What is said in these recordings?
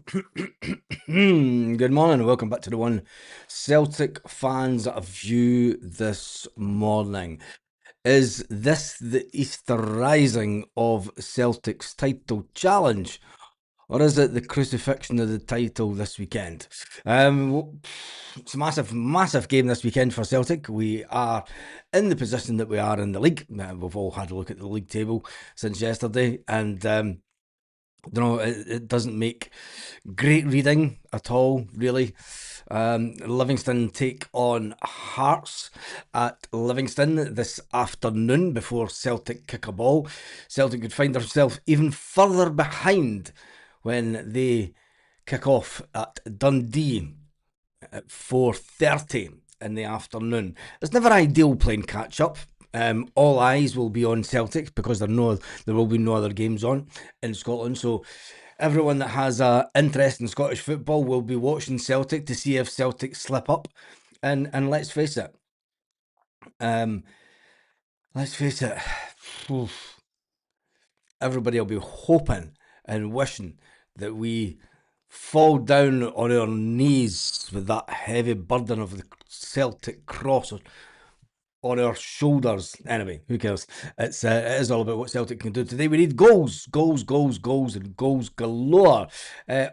Good morning and welcome back to the One Celtic Fans View this morning. Is this the Easter rising of Celtic's title challenge? Or is it the crucifixion of the title this weekend? It's a massive game this weekend for Celtic. We are in the position that we are in the league. We've all had a look at the league table since yesterday, and it doesn't make great reading at all, really. Livingston take on Hearts at Livingston this afternoon before Celtic kick a ball. Celtic could find themselves even further behind when they kick off at Dundee at 4:30 in the afternoon. It's never ideal playing catch up. All eyes will be on Celtic because there will be no other games on in Scotland. So everyone that has an interest in Scottish football will be watching Celtic to see if Celtic slip up. And let's face it, um, let's face it, everybody will be hoping and wishing that we fall down on our knees with that heavy burden of the Celtic cross on our shoulders. Anyway, who cares? It is all about what Celtic can do today. We need goals, and goals galore.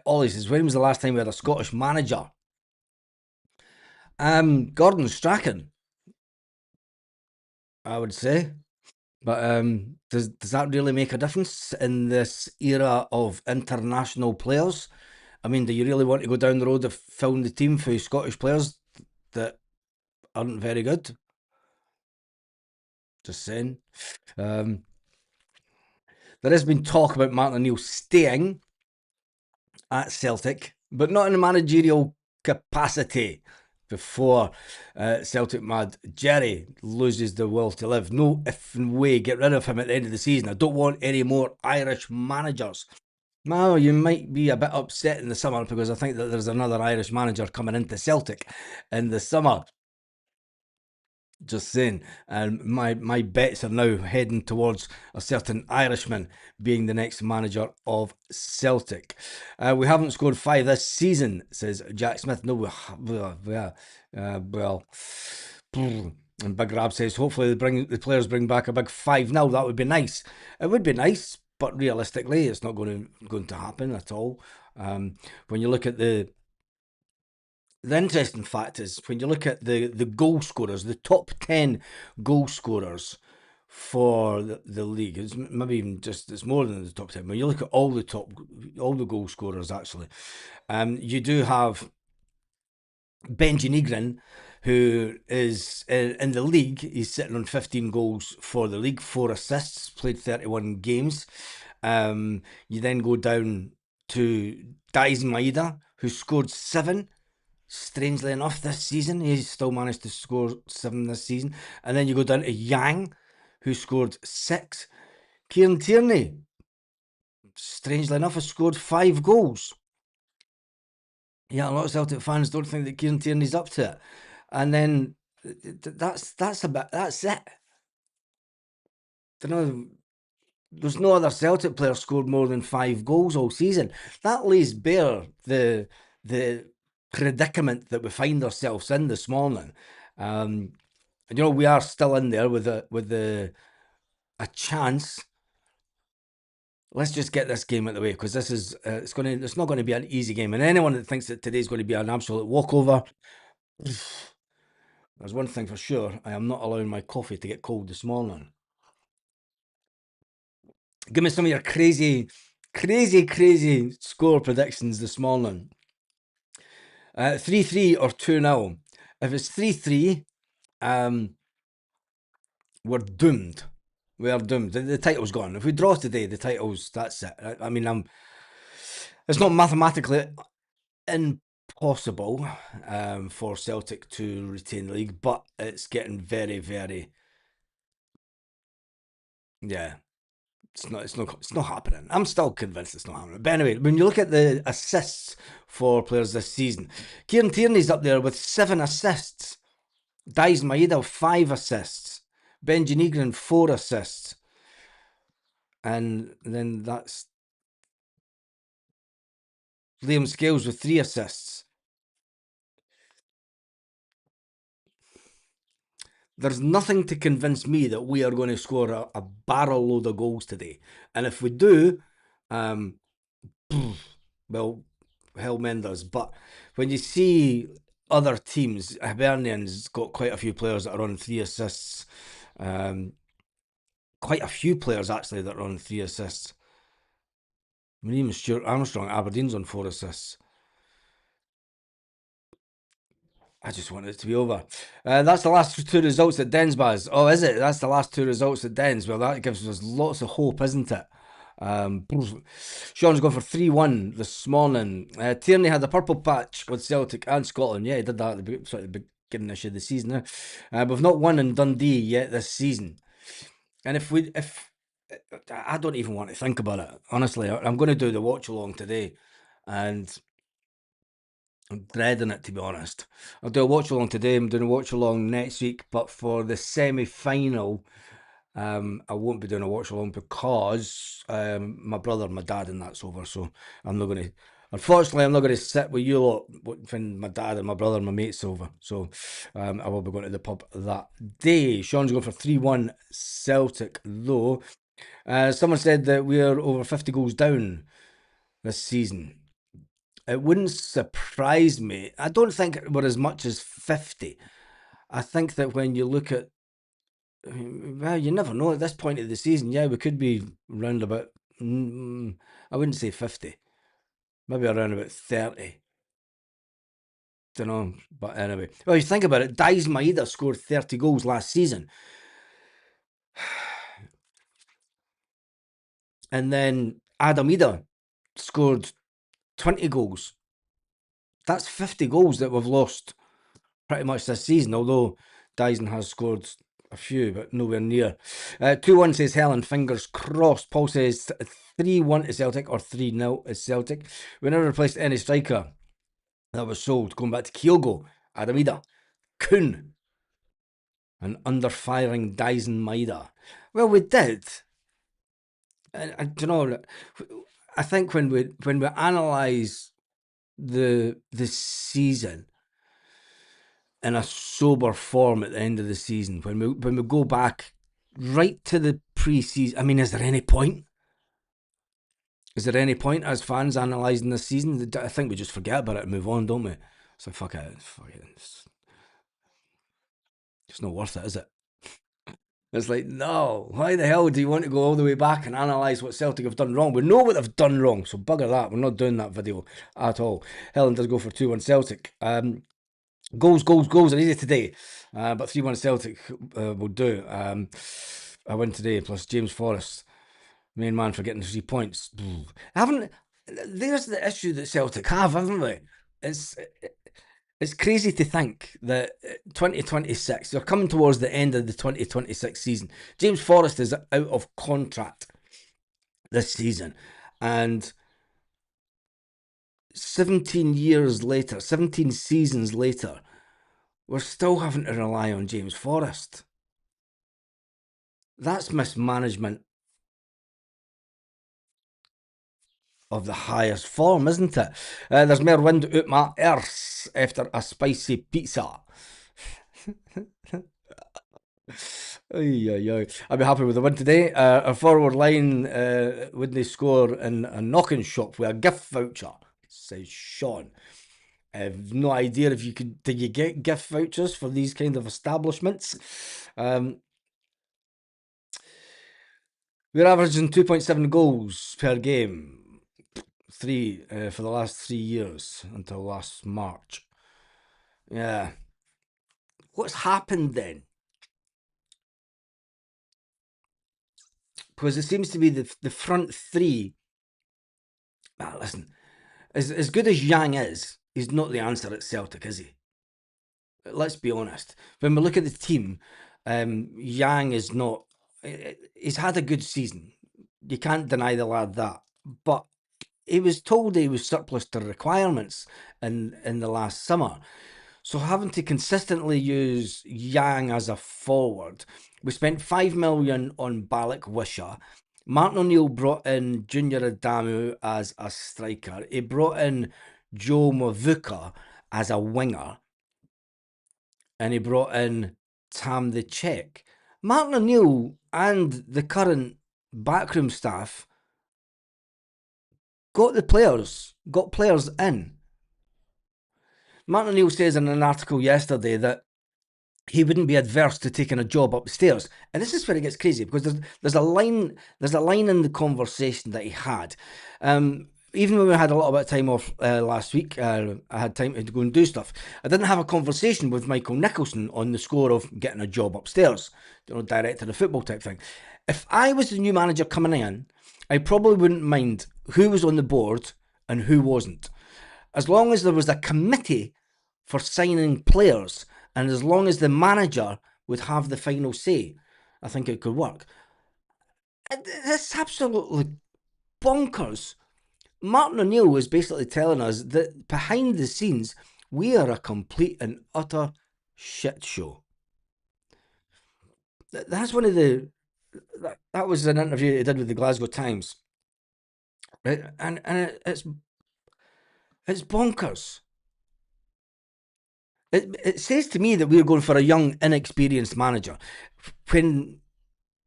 Ollie says, when was the last time we had a Scottish manager? Gordon Strachan, I would say. But does that really make a difference in this era of international players? I mean, do you really want to go down the road of filling the team for Scottish players that aren't very good? Just saying. There has been talk about Martin O'Neill staying at Celtic, but not in a managerial capacity before Celtic mad Jerry loses the will to live. No effing way, get rid of him at the end of the season. I don't want any more Irish managers. Now, you might be a bit upset in the summer because I think that there's another Irish manager coming into Celtic in the summer. Just saying. And my bets are now heading towards a certain Irishman being the next manager of Celtic. We haven't scored 5 this season, says Jack Smith. No, well. And Big Rab says, hopefully the players bring back a big 5-0. That would be nice. It would be nice, but realistically, it's not going to happen at all. When you look at the interesting fact is when you look at the goal scorers, the top 10 goal scorers for the league, it's maybe even just it's more than the top 10. When you look at all the goal scorers, actually, you do have Benji Negrin, who is in the league. He's sitting on 15 goals for the league, 4 assists, played 31 games. You then go down to Daizen Maeda, who scored 7. Strangely enough, this season, he's still managed to score 7 this season. And then you go down to Yang, who scored 6. Kieran Tierney, strangely enough, has scored 5 goals. Yeah, a lot of Celtic fans don't think that Kieran Tierney's up to it. And then that's it. There's no other Celtic player scored more than 5 goals all season. That lays bare the predicament that we find ourselves in this morning. We are still in there with a chance. Let's just get this game out of the way because this is it's not going to be an easy game. And anyone that thinks that today's going to be an absolute walkover, there's one thing for sure: I am not allowing my coffee to get cold this morning. Give me some of your crazy score predictions this morning. 3-3 or 2-0. If it's 3-3, we're doomed. We are doomed. The title's gone. If we draw today, the title's that's it. I mean, it's not mathematically impossible for Celtic to retain the league, but it's getting very, very, yeah. It's not happening. I'm still convinced it's not happening. But anyway, when you look at the assists for players this season, Kieran Tierney's up there with 7 assists. Daizen Maeda 5 assists. Benji Negrin 4 assists. And then that's Liam Scales with 3 assists. There's nothing to convince me that we are going to score a barrel load of goals today. And if we do, um, well, hell menders. But when you see other teams, Hibernian's got quite a few players that are on 3 assists. Quite a few players actually that are on 3 assists. I mean, even Stuart Armstrong, Aberdeen's on 4 assists. I just want it to be over. That's the last 2 results at Dens, Baz. Oh, is it? That's the last 2 results at Dens. Well, that gives us lots of hope, isn't it? Sean's gone for 3-1 this morning. Tierney had a purple patch with Celtic and Scotland. Yeah, he did that at the beginning of the season. We've not won in Dundee yet this season. And if I don't even want to think about it, honestly. I'm going to do the watch along today, and I'm dreading it, to be honest. I'll do a watch along today. I'm doing a watch along next week, but for the semi-final, I won't be doing a watch along because my brother, my dad, and that's over. So I'm not going to. Unfortunately, I'm not going to sit with you lot when my dad and my brother and my mates over. So I will be going to the pub that day. Sean's going for 3-1 Celtic, though. Someone said that we're over 50 goals down this season. It wouldn't surprise me. I don't think we're as much as 50. I think that when you look at, well, you never know at this point of the season. Yeah, we could be round about, I wouldn't say 50, maybe around about 30. Don't know, but anyway. Well, you think about it, Dies Maeda scored 30 goals last season. And then Adam Ida scored 20 goals. That's 50 goals that we've lost pretty much this season, although Dyson has scored a few, but nowhere near. 2-1 says Helen, fingers crossed. Paul says 3-1 to Celtic or 3-0 to Celtic. We never replaced any striker that was sold. Going back to Kyogo, Adamida, Kuhn, and under-firing Dyson Maeda. Well, we did. You know, I think when we analyse the season in a sober form at the end of the season, when we go back right to the pre-season, I mean, is there any point? Is there any point as fans analysing this season? I think we just forget about it and move on, don't we? So fuck it. It's not worth it, is it? It's like, no, why the hell do you want to go all the way back and analyse what Celtic have done wrong? We know what they've done wrong, so bugger that. We're not doing that video at all. Helen does go for 2-1 Celtic. Goals are easy today, but 3-1 Celtic will do. I win today, plus James Forrest, main man for getting 3 points. There's the issue that Celtic have, haven't they? It's crazy to think that 2026, they're coming towards the end of the 2026 season. James Forrest is out of contract this season, and 17 seasons later, we're still having to rely on James Forrest. That's mismanagement of the highest form, isn't it? There's more wind out my arse after a spicy pizza. I'd be happy with the win today. Our forward line wouldn't they score in a knocking shop with a gift voucher, says Sean. I have no idea if you could. Did you get gift vouchers for these kind of establishments? We're averaging 2.7 goals per game. 3 for the last 3 years until last March. Yeah. What's happened then? Because it seems to be the front three. Listen, as good as Yang is, he's not the answer at Celtic, is he? Let's be honest. When we look at the team, Yang is not. He's had a good season. You can't deny the lad that. But he was told he was surplus to requirements in the last summer. So having to consistently use Yang as a forward, we spent 5 million on Balak Wisha. Martin O'Neill brought in Junior Adamu as a striker. He brought in Joe Mavuka as a winger. And he brought in Tam the Czech. Martin O'Neill and the current backroom staff got players in. Martin O'Neill says in an article yesterday that he wouldn't be adverse to taking a job upstairs. And this is where it gets crazy, because there's a line in the conversation that he had. Even when we had a little bit of time off last week, I had time to go and do stuff. I didn't have a conversation with Michael Nicholson on the score of getting a job upstairs, director of football type thing. If I was the new manager coming in, I probably wouldn't mind who was on the board and who wasn't. As long as there was a committee for signing players, and as long as the manager would have the final say, I think it could work. It's absolutely bonkers. Martin O'Neill was basically telling us that behind the scenes, we are a complete and utter shit show. That's one of the... That was an interview he did with the Glasgow Times. And it's bonkers. It says to me that we're going for a young, inexperienced manager, when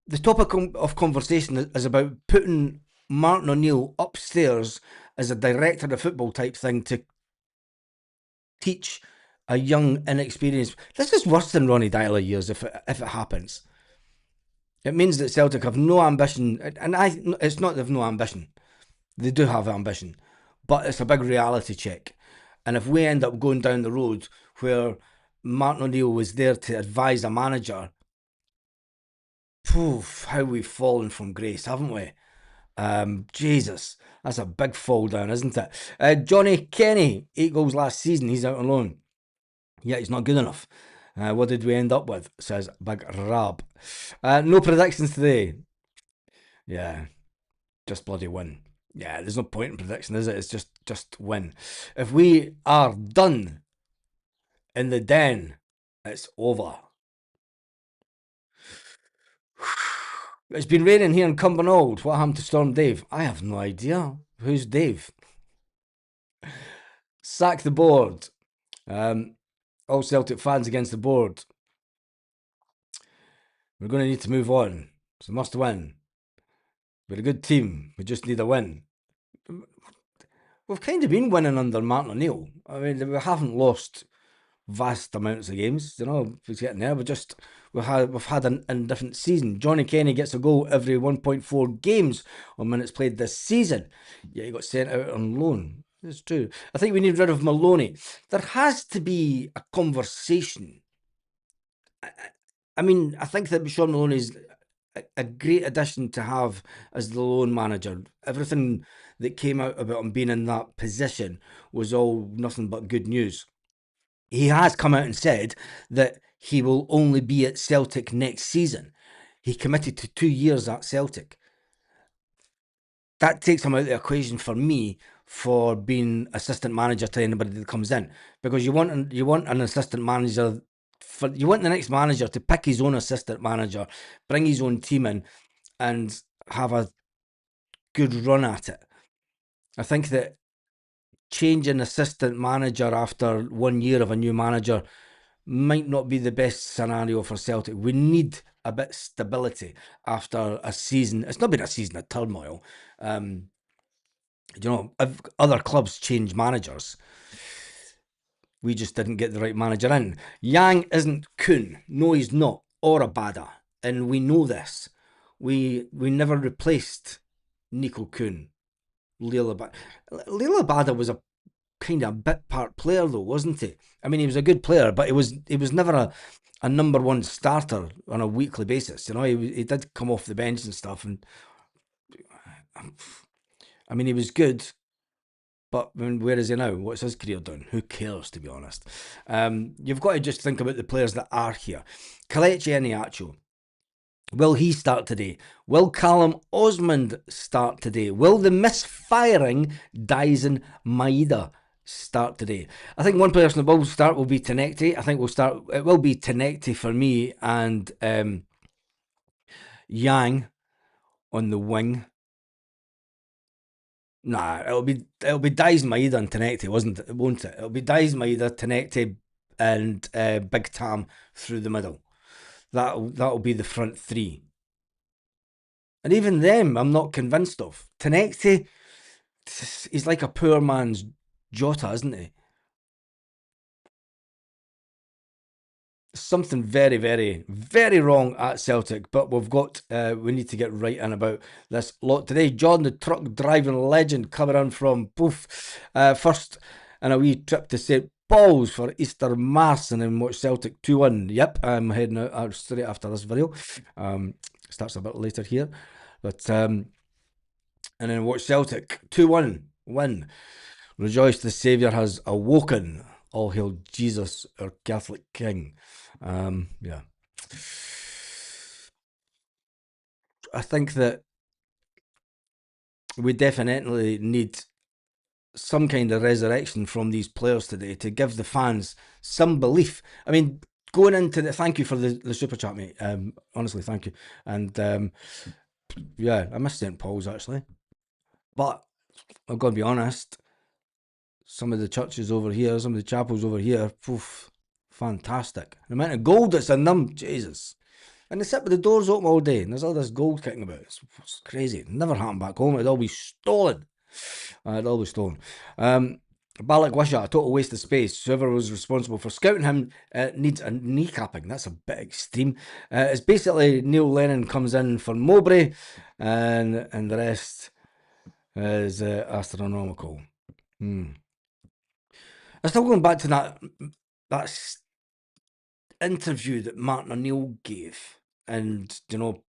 the topic of conversation is about putting Martin O'Neill upstairs as a director of football type thing to teach a young, inexperienced... This is worse than Ronnie Dyler years if it happens. It means that Celtic have no ambition, and it's not they've no ambition. They do have ambition, but it's a big reality check. And if we end up going down the road where Martin O'Neill was there to advise a manager, poof, how we've fallen from grace, haven't we? Jesus, that's a big fall down, isn't it? Johnny Kenny, 8 goals last season, he's out on loan. Yeah, he's not good enough. What did we end up with? Says Big Rab. No predictions today. Yeah, just bloody win. Yeah, there's no point in prediction, is it? It's just win. If we are done in the den, it's over. It's been raining here in Cumbernauld. What happened to Storm Dave? I have no idea. Who's Dave? Sack the board. All Celtic fans against the board. We're going to need to move on. It's a must win. We're a good team. We just need a win. We've kind of been winning under Martin O'Neill. I mean, we haven't lost vast amounts of games. You know, he's getting there. We've had an indifferent season. Johnny Kenny gets a goal every 1.4 games on minutes played this season. Yeah, he got sent out on loan. It's true. I think we need rid of Maloney. There has to be a conversation. I mean, I think that Sean Maloney is a great addition to have as the loan manager. Everything that came out about him being in that position was all nothing but good news. He has come out and said that he will only be at Celtic next season. He committed to 2 years at Celtic. That takes him out of the equation for me for being assistant manager to anybody that comes in, because you want an assistant manager. You want the next manager to pick his own assistant manager, bring his own team in, and have a good run at it. I think that changing assistant manager after 1 year of a new manager might not be the best scenario for Celtic. We need a bit of stability after a season. It's not been a season of turmoil. If other clubs change managers, we just didn't get the right manager in. Yang isn't Kuhn. No, he's not. Or Abada. And we know this. We never replaced Nico Kuhn. Leila Abada was a kind of bit part player though, wasn't he? I mean, he was a good player, but he was never a number one starter on a weekly basis. You know, he did come off the bench and stuff, and I mean, he was good, but I mean, where is he now? What's his career done? Who cares, to be honest? You've got to just think about the players that are here. Kelechi Iheanacho. Will he start today? Will Callum Osmond start today? Will the misfiring Dyson Maeda start today? I think one person that will start will be Tenekti. I think it will be Tenekti for me, and Yang on the wing. Nah, it'll be Dies Maeda and Tenecte, wasn't it? Won't it? It'll be Dies Maeda, Tenecte, and Big Tam through the middle. That'll be the front three. And even them, I'm not convinced of. Tenecte, he's like a poor man's Jota, isn't he? Something very, very, very wrong at Celtic, but we need to get right in about this lot today. John, the truck driving legend, coming on from poof. First, in a wee trip to St. Paul's for Easter Mass and then watch Celtic 2-1. Yep, I'm heading out straight after this video. Starts a bit later here. But and then watch Celtic 2-1 win. Rejoice, the Saviour has awoken. All hail Jesus, our Catholic King. Yeah. I think that we definitely need some kind of resurrection from these players today to give the fans some belief. I mean, going into thank you for the super chat, mate. Honestly, thank you. And yeah, I miss St. Paul's actually. But I've got to be honest, some of the churches over here, some of the chapels over here, poof, fantastic. The amount of gold that's in them, Jesus. And they sit with the doors open all day, and there's all this gold kicking about. It's crazy. It never happened back home. It'd all be stolen. It'd all be stolen. Balak Wisha, a total waste of space. Whoever was responsible for scouting him needs a kneecapping. That's a bit extreme. It's basically Neil Lennon comes in for Mowbray, and the rest is astronomical. I'm still going back to that interview that Martin O'Neill gave, and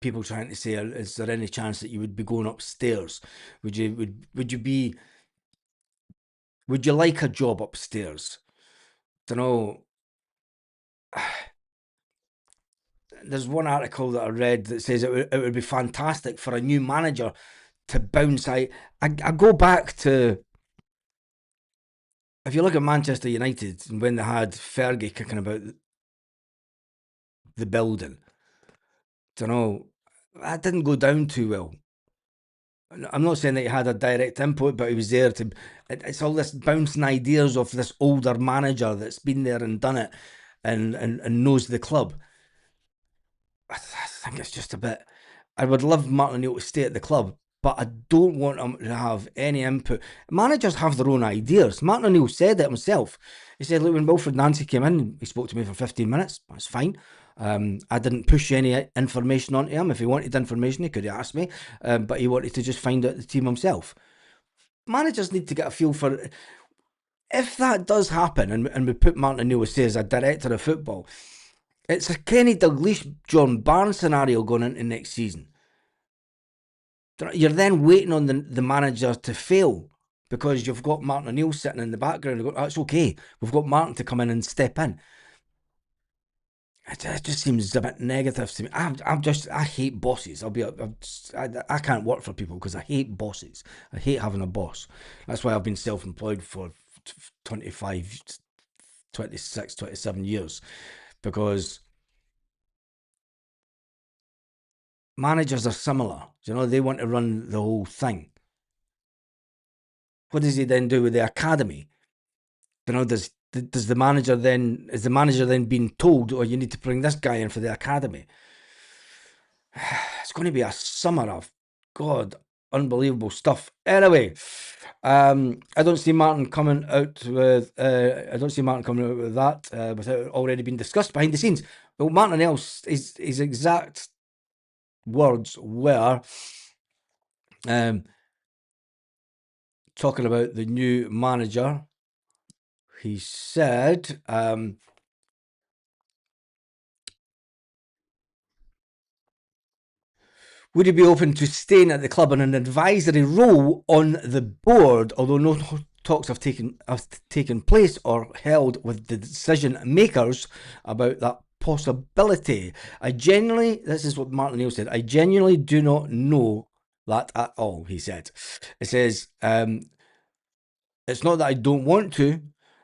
people trying to say, is there any chance that you would be going upstairs? Would you like a job upstairs? There's one article that I read that says it would be fantastic for a new manager to bounce. I go back to, if you look at Manchester United when they had Fergie kicking about the building, that didn't go down too well. I'm not saying that he had a direct input, but he was there to. It's all this bouncing ideas of this older manager that's been there and done it, and knows the club. I think it's just a bit. I would love Martin O'Neill to stay at the club, but I don't want him to have any input. Managers have their own ideas. Martin O'Neill said it himself. He said, look, when Wilfred Nancy came in, he spoke to me for 15 minutes. That's fine. I didn't push any information onto him. If he wanted information, he could have asked me, but he wanted to just find out the team himself. Managers need to get a feel for it. If that does happen, and we put Martin O'Neill as a director of football, it's a Kenny Dalglish, John Barnes scenario going into next season. You're then waiting on the manager to fail because you've got Martin O'Neill sitting in the background and go, that's okay. We've got Martin to come in and step in. It just seems a bit negative to me. I hate bosses. I can't work for people because I hate bosses. I hate having a boss. That's why I've been self-employed for 25, 26, 27 years, because managers are similar. They want to run the whole thing. What does he then do with the academy? Is the manager then being told, oh, you need to bring this guy in for the academy? It's going to be a summer of, God, unbelievable stuff. Anyway, I don't see Martin coming out with that without it already being discussed behind the scenes. Well, Martin else, his exact words were talking about the new manager. He said, would he be open to staying at the club in an advisory role on the board, although no talks have taken place or held with the decision makers about that possibility? This is what Martin O'Neill said, I genuinely do not know that at all, he said. It says, it's not that I don't want to,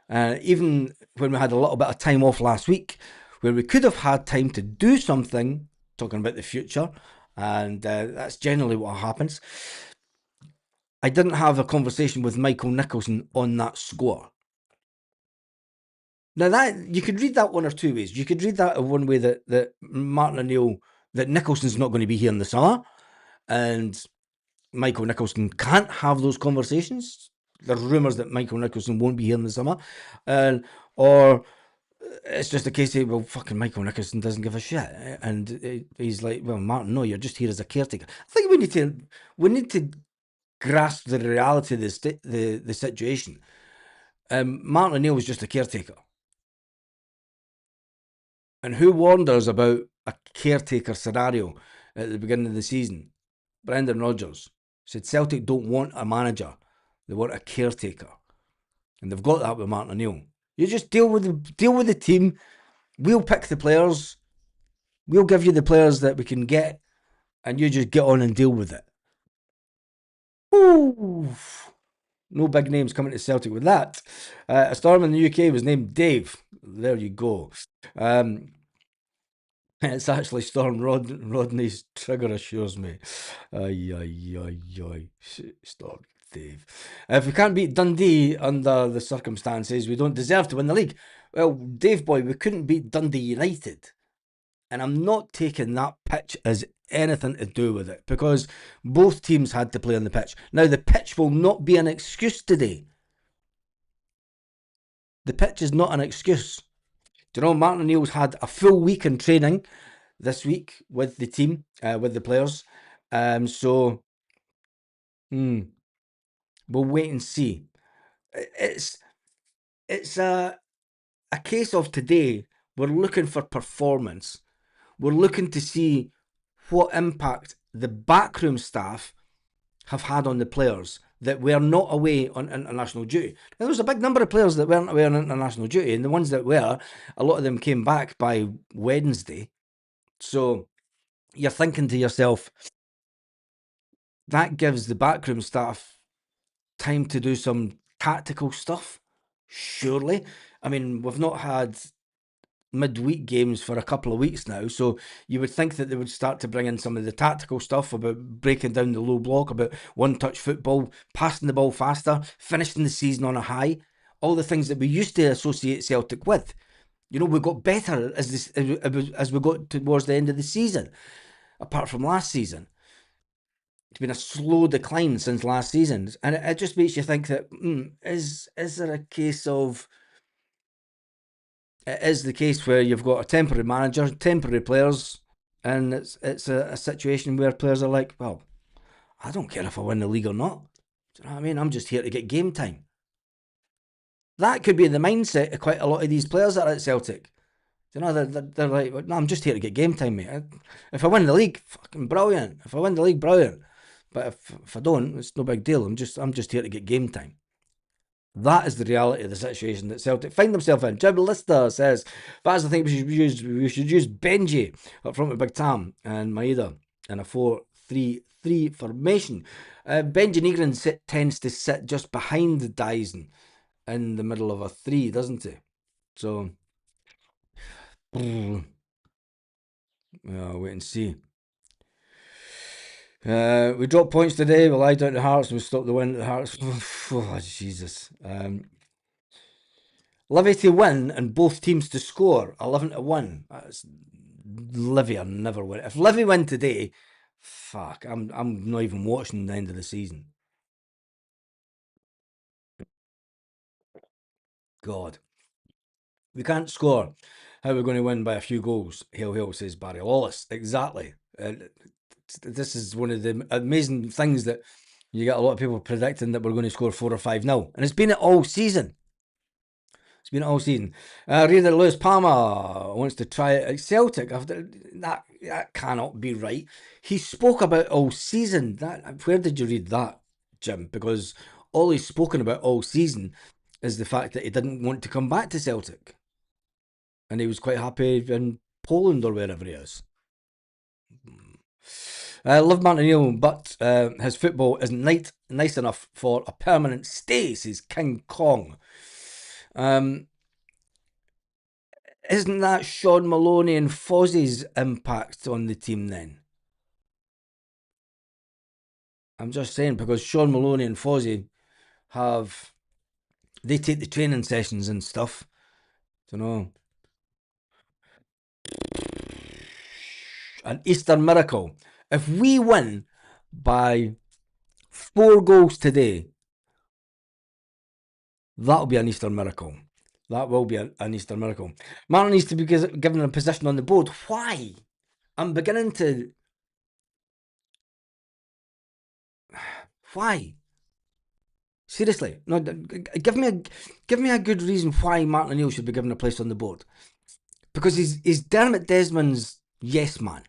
even when we had a little bit of time off last week, where we could have had time to do something, talking about the future, And that's generally what happens. I didn't have a conversation with Michael Nicholson on that score. Now that you could read that one or two ways. You could read that one way that Martin O'Neill, that Nicholson's not going to be here in the summer, and Michael Nicholson can't have those conversations. There's rumours that Michael Nicholson won't be here in the summer, and or it's just a case of, well, fucking Michael Nicholson doesn't give a shit, and he's like, well, Martin, no, you're just here as a caretaker. I think we need to grasp the reality of the situation. Martin O'Neill was just a caretaker. And who warned us about a caretaker scenario at the beginning of the season? Brendan Rodgers said Celtic don't want a manager, they want a caretaker. And they've got that with Martin O'Neill. You just deal with the team. We'll pick the players. We'll give you the players that we can get, and you just get on and deal with it. Ooh. No big names coming to Celtic with that. A storm in the UK was named Dave. There you go. It's actually Storm Rodney's trigger, assures me. Ay, ay, ay, ay. Storm Dave. If we can't beat Dundee under the circumstances, we don't deserve to win the league. Well, Dave boy, we couldn't beat Dundee United. And I'm not taking that pitch as anything to do with it, because both teams had to play on the pitch. Now, the pitch will not be an excuse today. The pitch is not an excuse. Do you know, Martin O'Neill's had a full week in training this week with the team, with the players. So we'll wait and see. It's a case of today. We're looking for performance. We're looking to see what impact the backroom staff have had on the players that were not away on international duty. Now, there was a big number of players that weren't away on international duty, and the ones that were, a lot of them came back by Wednesday. So you're thinking to yourself, that gives the backroom staff time to do some tactical stuff, surely. I mean, we've not had midweek games for a couple of weeks now, so you would think that they would start to bring in some of the tactical stuff about breaking down the low block, about one-touch football, passing the ball faster, finishing the season on a high, all the things that we used to associate Celtic with. You know, we got better as we got towards the end of the season, apart from last season. It's been a slow decline since last season, and it just makes you think that is there a case of, it is the case where you've got a temporary manager, temporary players, and it's a situation where players are like, well, I don't care if I win the league or not. Do you know what I mean? I'm just here to get game time. That could be the mindset of quite a lot of these players that are at Celtic. You know, they're like, no, I'm just here to get game time, mate. If I win the league, fucking brilliant. If I win the league, brilliant. But if I don't, it's no big deal. I'm just here to get game time. That is the reality of the situation that Celtic find themselves in. Jim Lister says, but I think we should use Benji up front with Big Tam and Maeda in a 4-3-3 formation. Benji Negrin tends to sit just behind Dyson in the middle of a three, doesn't he? So, yeah, wait and see. We dropped points today. We lied down to Hearts and we stopped the win at Hearts. Oh, Jesus. Livy to win and both teams to score 11-1. That's, Livy are never win. If Livy win today, fuck, I'm not even watching the end of the season. God, we can't score. How are we going to win by a few goals? Hail, hail, says Barry Lawless. Exactly. This is one of the amazing things that you get a lot of people predicting that we're going to score 4 or 5-0, and it's been it all season. It's been all season. Reader Lewis Palmer wants to try it at Celtic. That cannot be right. He spoke about all season. Where did you read that, Jim? Because all he's spoken about all season is the fact that he didn't want to come back to Celtic. And he was quite happy in Poland or wherever he is. Love Martin O'Neill, but his football isn't nice enough for a permanent stay, says King Kong. Isn't that Sean Maloney and Fozzie's impact on the team then? I'm just saying because Sean Maloney and Fozzie have they take the training sessions and stuff. You know, an Easter miracle. If we win by 4 goals today, that'll be an Easter miracle. That will be an Easter miracle. Martin needs to be given a position on the board. Why? I'm beginning to. Why? Seriously, no. Give me a good reason why Martin O'Neill should be given a place on the board. Because he's Dermot Desmond's yes man.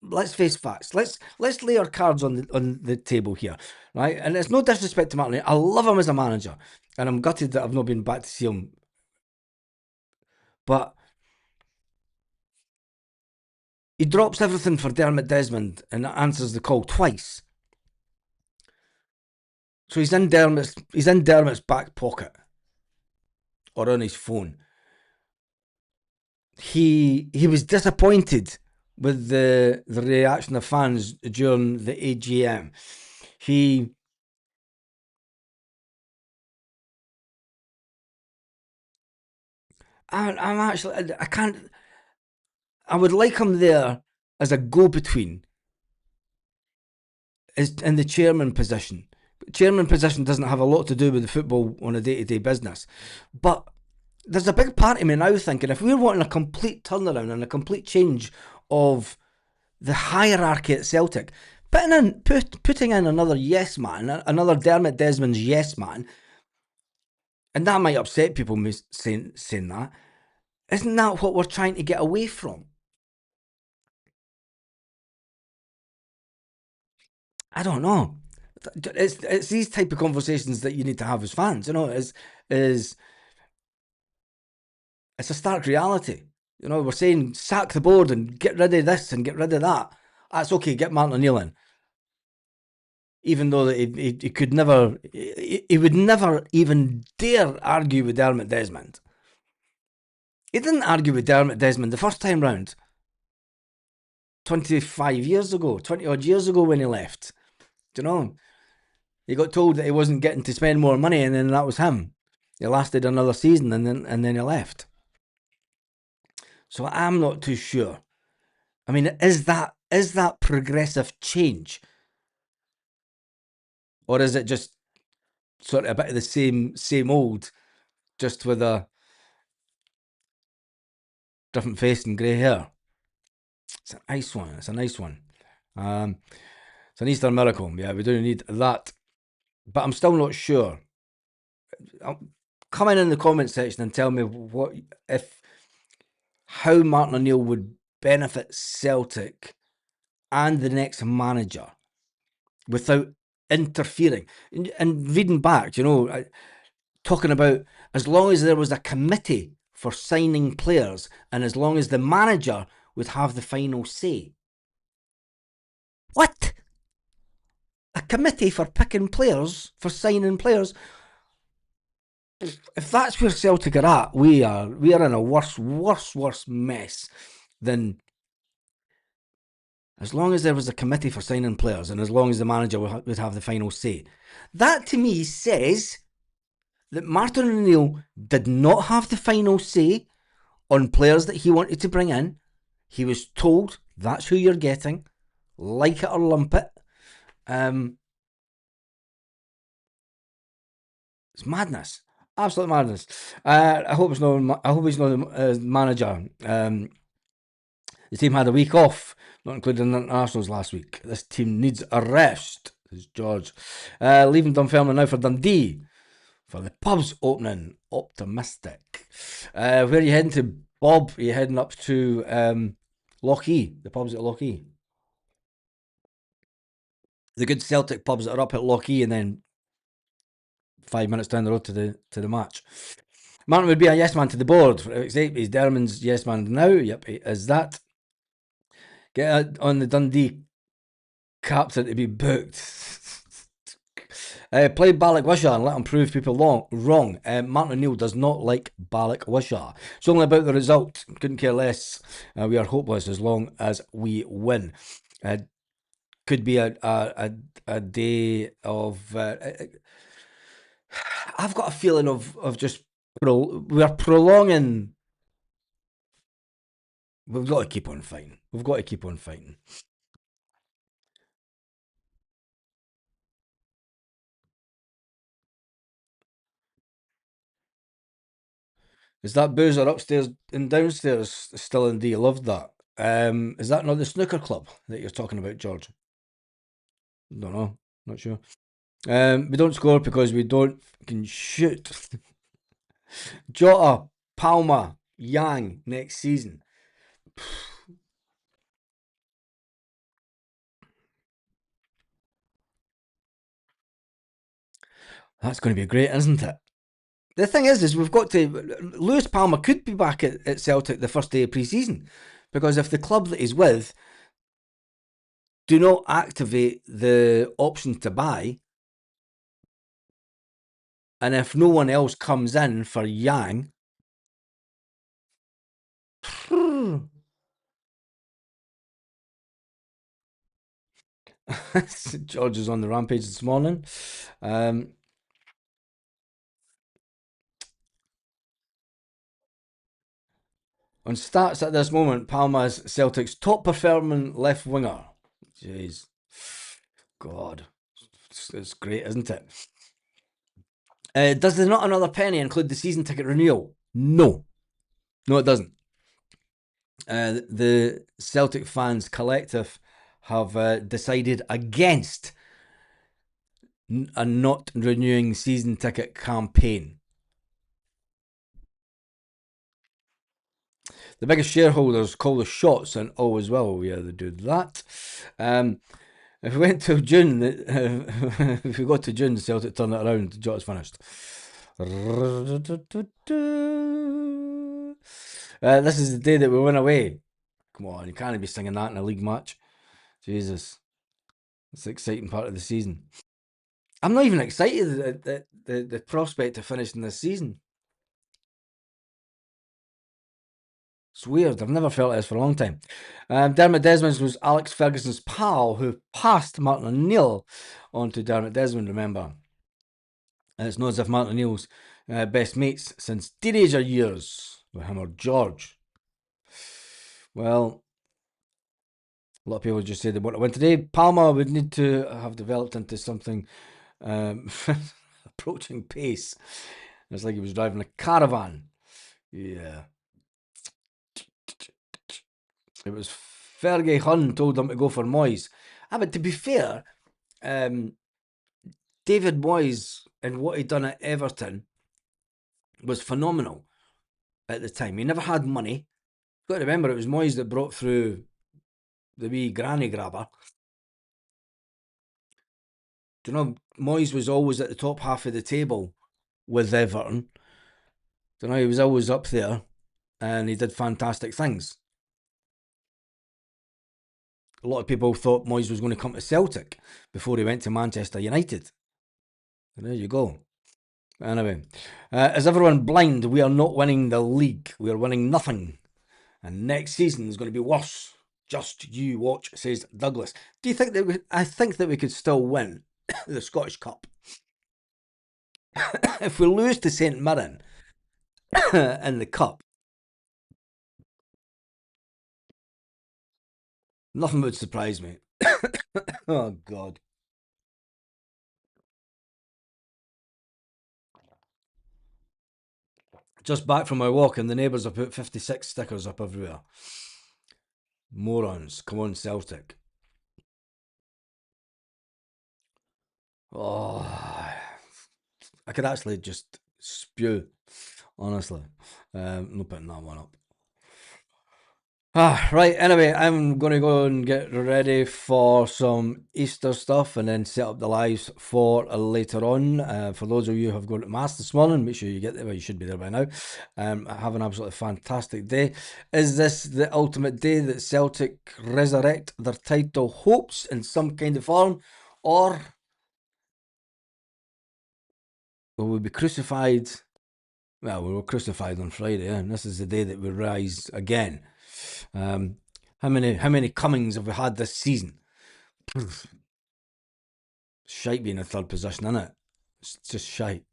Let's face facts. Let's lay our cards on the table here, right? And it's no disrespect to Martin O'Neill. I love him as a manager, and I'm gutted that I've not been back to see him. But he drops everything for Dermot Desmond and answers the call twice. So he's in Dermot's back pocket or on his phone. He was disappointed with the reaction of fans during the AGM. I'm actually, I can't, I would like him there as a go-between, is in the chairman position. Chairman position doesn't have a lot to do with the football on a day-to-day business. But there's a big part of me now thinking if we're wanting a complete turnaround and a complete change of the hierarchy at Celtic, putting in another yes man, another Dermot Desmond's yes man, and that might upset people saying that. Isn't that what we're trying to get away from? I don't know. It's these type of conversations that you need to have as fans. You know, is it's a stark reality. You know, we're saying sack the board and get rid of this and get rid of that. That's okay. Get Martin O'Neill in, even though he could never, he would never even dare argue with Dermot Desmond. He didn't argue with Dermot Desmond the first time round. 25 years ago, 20 odd years ago when he left. Do you know? He got told that he wasn't getting to spend more money, and then that was him. He lasted another season, and then he left. So I'm not too sure. I mean, is that progressive change, or is it just sort of a bit of the same old, just with a different face and grey hair? It's a nice one. It's a nice one. It's an Easter miracle. Yeah, we do need that, but I'm still not sure. Come in the comment section and tell me how Martin O'Neill would benefit Celtic and the next manager without interfering. And reading back, you know, talking about as long as there was a committee for signing players and as long as the manager would have the final say. What? A committee for picking players, for signing players? If that's where Celtic are at, we are in a worse mess than. As long as there was a committee for signing players and as long as the manager would have the final say. That to me says that Martin O'Neill did not have the final say on players that he wanted to bring in. He was told that's who you're getting, like it or lump it. It's madness, absolute madness. I hope he's not the manager. The team had a week off, not including the internationals last week. This team needs a rest, says George. Leaving Dunfermline now for Dundee for the pubs opening. Optimistic. Where are you heading to, Bob? Are you heading up to Lochee? The pubs at Lochee. The good Celtic pubs that are up at Lochee and then 5 minutes down the road to the match. Martin would be a yes man to the board. He's Dermond's yes man now. Yep, he is that. Get on the Dundee captain to be booked. Play Balak Wishaw and let him prove people wrong. Martin O'Neill does not like Balak Wishaw. It's only about the result. Couldn't care less. We are hopeless as long as we win. could be a day of. I've got a feeling of just we're prolonging. We've got to keep on fighting. We've got to keep on fighting. Is that boozer upstairs and downstairs still in D? Loved that. Is that not the snooker club that you're talking about, George? Don't know. Not sure. We don't score because we don't can shoot. Jota, Palmer, Yang next season. That's going to be great, isn't it? The thing is we've got to. Lewis Palmer could be back at Celtic the first day of pre-season, because if the club that he's with do not activate the option to buy, and if no one else comes in for Yang, George is on the rampage this morning. On stats at this moment, Palma's Celtic's top performing left winger. Jeez. God. It's great, isn't it? Does the Not Another Penny include the season ticket renewal? No. No, it doesn't. The Celtic fans collective have decided against a not renewing season ticket campaign. The biggest shareholders call the shots, and oh, as well, yeah, they do that. If we went to June, if we got to June, the Celtic turn it around. The Jota's finished. This is the day that we went away. Come on, you can't be singing that in a league match. Jesus, it's the exciting part of the season. I'm not even excited at the prospect of finishing this season. It's weird. I've never felt this for a long time. Dermot Desmond was Alex Ferguson's pal, who passed Martin O'Neill on to Dermot Desmond, remember. And it's not as if Martin O'Neill's best mates since teenager years with him or George. Well, a lot of people just say they want to win today. Palma would need to have developed into something approaching pace. It's like he was driving a caravan. Yeah. It was Fergie Hunn told him to go for Moyes. But to be fair, David Moyes and what he'd done at Everton was phenomenal at the time. He never had money. You've got to remember, it was Moyes that brought through the wee granny grabber. Do you know, Moyes was always at the top half of the table with Everton. Do you know, he was always up there, and he did fantastic things. A lot of people thought Moyes was going to come to Celtic before he went to Manchester United. And there you go. Anyway, is everyone blind? We are not winning the league. We are winning nothing. And next season is going to be worse. Just you watch, says Douglas. Do you think that I think that we could still win the Scottish Cup? If we lose to St Mirren in the Cup, nothing would surprise me. Oh, God. Just back from my walk, and the neighbours have put 56 stickers up everywhere. Morons. Come on, Celtic. Oh, I could actually just spew, honestly. Not putting that one up. Right, anyway, I'm going to go and get ready for some Easter stuff and then set up the lives for later on. For those of you who have gone to Mass this morning, make sure you get there. Well, you should be there by now. Have an absolutely fantastic day. Is this the ultimate day that Celtic resurrect their title hopes in some kind of form? Or will we be crucified? Well, we were crucified on Friday, and this is the day that we rise again. How many comings have we had this season? Shite being a third position, innit? It's just shite.